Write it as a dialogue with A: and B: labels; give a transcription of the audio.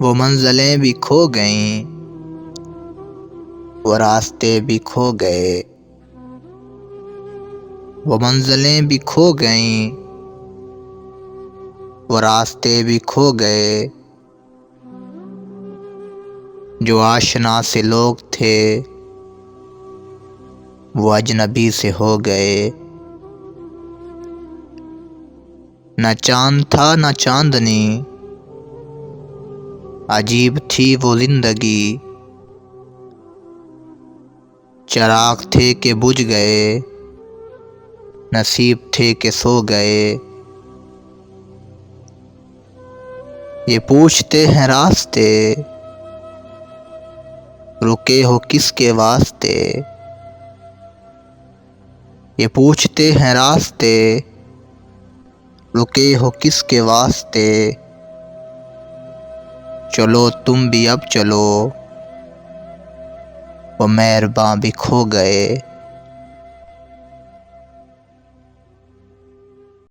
A: वो मंजिलें भी खो गईं, वो रास्ते भी खो गए। वो मंजिलें भी खो गईं, वो रास्ते भी खो गए। जो आशना से लोग थे वो अजनबी से हो गए। न चांद था न चांदनी, अजीब थी वो जिंदगी। चिराग थे कि बुझ गए, नसीब थे कि सो गए। ये पूछते हैं रास्ते, रुके हो किसके वास्ते। ये पूछते हैं रास्ते, रुके हो किसके वास्ते। चलो तुम भी अब चलो, वो मेहरबान भी खो गए।